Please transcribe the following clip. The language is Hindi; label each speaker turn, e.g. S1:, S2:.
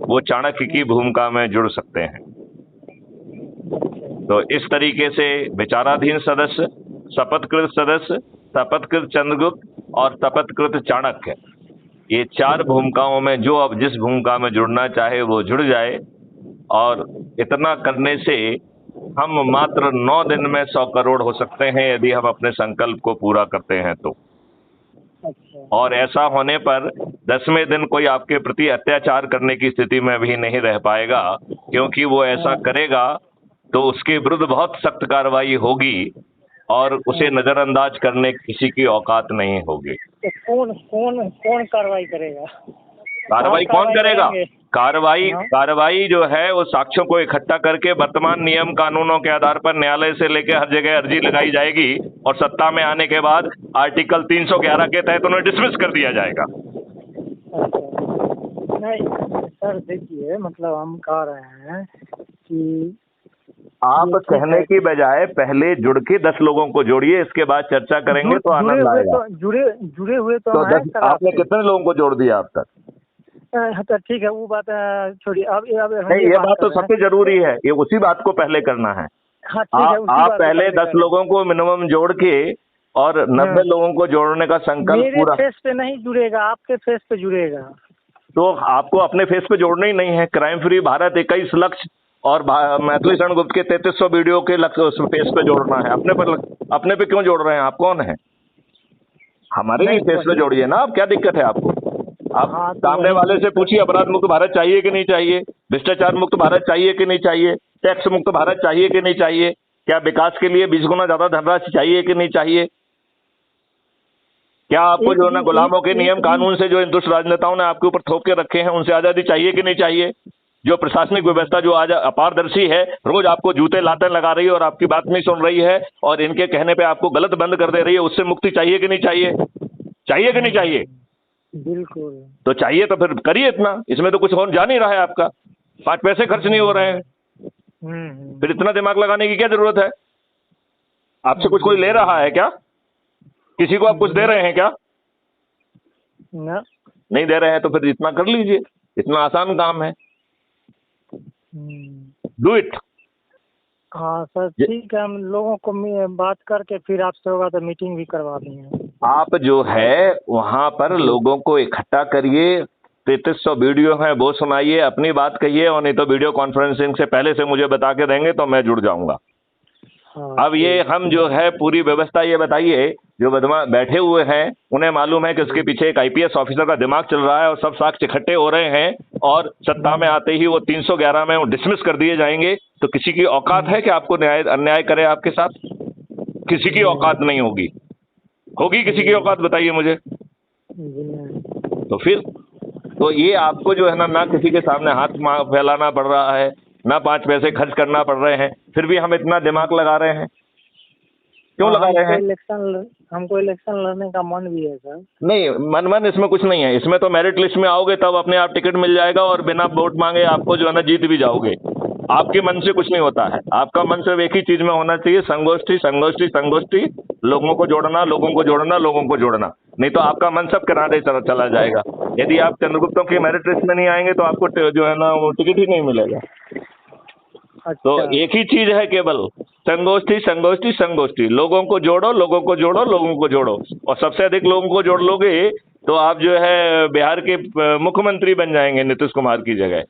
S1: वो चाणक्य की भूमिका में जुड़ सकते हैं। तो इस तरीके से विचाराधीन सदस्य, शपथकृत सदस्य, शपथकृत चंद्रगुप्त और शपथकृत चाणक्य, ये 4 भूमिकाओं में जो अब जिस भूमिका में जुड़ना चाहे वो जुड़ जाए। और इतना करने से हम मात्र 9 दिन में 100 करोड़ हो सकते हैं यदि हम अपने संकल्प को पूरा करते हैं तो। और ऐसा होने पर 10वें दिन कोई आपके प्रति अत्याचार करने की स्थिति में भी नहीं रह पाएगा, क्योंकि वो ऐसा करेगा तो उसके विरुद्ध बहुत सख्त कार्रवाई होगी और उसे नजरअंदाज करने किसी की औकात नहीं होगी।
S2: तो कौन कार्रवाई करेगा?
S1: कार्रवाई कौन करेगा? कार्रवाई जो है वो साक्ष्यों को इकट्ठा करके वर्तमान नियम कानूनों के आधार पर न्यायालय से लेकर हर जगह अर्जी लगाई जाएगी और सत्ता में आने के बाद आर्टिकल 311 के तहत उन्हें डिसमिस कर दिया जाएगा।
S2: नहीं सर, देखिए मतलब हम कह रहे हैं कि
S1: आप कहने की बजाय पहले जुड़ के 10 लोगों को जोड़िए, इसके बाद चर्चा करेंगे तो आनंद आएगा।
S2: जुड़े हुए तो
S1: आपने कितने लोगों को जोड़ दिया अब तक?
S2: तो ठीक है, वो बात छोड़िए। अब
S1: नहीं, ये बात तो सबसे जरूरी है, ये उसी बात को पहले करना है।
S2: हाँ, ठीक है,
S1: आप पहले 10 लोगों को मिनिमम जोड़ के और 90 लोगों को जोड़ने का संकल्प पूरा।
S2: मेरे फेस पे नहीं जुड़ेगा, आपके फेस पे जुड़ेगा।
S1: तो आपको अपने फेस पे जोड़ना ही नहीं है। क्राइम फ्री भारत 21 लक्ष्य और मैथिली शरण गुप्त के 3300 वीडियो के लक्ष्य फेस पे जोड़ना है। अपने पे क्यों जोड़ रहे हैं? आप कौन है? हमारे ही फेस पे जोड़िए ना। आप क्या दिक्कत है आपको? आप सामने वाले से पूछिए, अपराध मुक्त भारत चाहिए कि नहीं चाहिए, भ्रष्टाचार मुक्त भारत चाहिए कि नहीं चाहिए, टैक्स मुक्त भारत चाहिए कि नहीं चाहिए, क्या विकास के लिए 20 गुना ज्यादा धनराशि चाहिए कि नहीं चाहिए, क्या आपको जो है ना गुलामों के नियम कानून से जो दुष्ट राजनेताओं ने आपके ऊपर थोप के रखे हैं उनसे आजादी चाहिए कि नहीं चाहिए, जो प्रशासनिक व्यवस्था जो आज अपारदर्शी है, रोज आपको जूते लाते लगा रही है और आपकी बात नहीं सुन रही है और इनके कहने पे आपको गलत बंद कर दे रही है, उससे मुक्ति चाहिए कि नहीं चाहिए? चाहिए कि नहीं चाहिए?
S2: बिल्कुल।
S1: तो चाहिए तो फिर करिए इतना। इसमें तो कुछ हो जा नहीं रहा है, आपका 5 पैसे खर्च नहीं हो रहे हैं, फिर इतना दिमाग लगाने की क्या जरूरत है? आपसे कुछ कोई ले रहा है क्या? किसी को आप कुछ दे रहे हैं क्या? नहीं दे रहे हैं तो फिर इतना कर लीजिए, इतना आसान काम है। Do it.
S2: हाँ सर, ठीक है, हम लोगों को बात करके फिर आपसे होगा तो मीटिंग भी करवा देंगे।
S1: आप जो है वहां पर लोगों को इकट्ठा करिए, 3300 वीडियो हैं वो सुनाइए, अपनी बात कहिए, और नहीं तो वीडियो कॉन्फ्रेंसिंग से पहले से मुझे बता के देंगे तो मैं जुड़ जाऊंगा।
S2: हाँ,
S1: अब ये हम जो है पूरी व्यवस्था, ये बताइए, जो बदमाश बैठे हुए हैं उन्हें मालूम है कि उसके पीछे एक IPS ऑफिसर का दिमाग चल रहा है और सब साक्ष्य इकट्ठे हो रहे हैं और सत्ता में आते ही वो 311 में वो डिसमिस कर दिए जाएंगे। तो किसी की औकात है कि आपको अन्याय करे आपके साथ? किसी की औकात नहीं होगी। होगी किसी की औकात? बताइए मुझे। तो फिर तो ये आपको जो है ना किसी के सामने हाथ फैलाना पड़ रहा है, ना 5 पैसे खर्च करना पड़ रहे हैं, फिर भी हम इतना दिमाग लगा रहे हैं। क्यों लगा रहे हैं?
S2: हमको इलेक्शन लड़ने का मन भी है सर।
S1: नहीं, मन इसमें कुछ नहीं है। इसमें तो मेरिट लिस्ट में आओगे तब अपने आप टिकट मिल जाएगा और बिना वोट मांगे आपको जो है ना जीत भी जाओगे। आपके मन से कुछ नहीं होता है। आपका मन सिर्फ एक ही चीज में होना चाहिए, संगोष्ठी संगोष्ठी संगोष्ठी, लोगों को जोड़ना, लोगों को जोड़ना, लोगों को जोड़ना। नहीं तो आपका मन सब किनारे चला जाएगा। यदि आप चंद्रगुप्तों की मेरिट लिस्ट में नहीं आएंगे तो आपको जो है ना वो टिकट ही नहीं मिलेगा।
S2: अच्छा।
S1: तो एक ही चीज है केवल, संगोष्ठी संगोष्ठी संगोष्ठी। लोगों को जोड़ो, लोगों को जोड़ो, लोगों को जोड़ो, और सबसे अधिक लोगों को जोड़ लोगे तो आप जो है बिहार के मुख्यमंत्री बन जाएंगे नीतीश कुमार की जगह।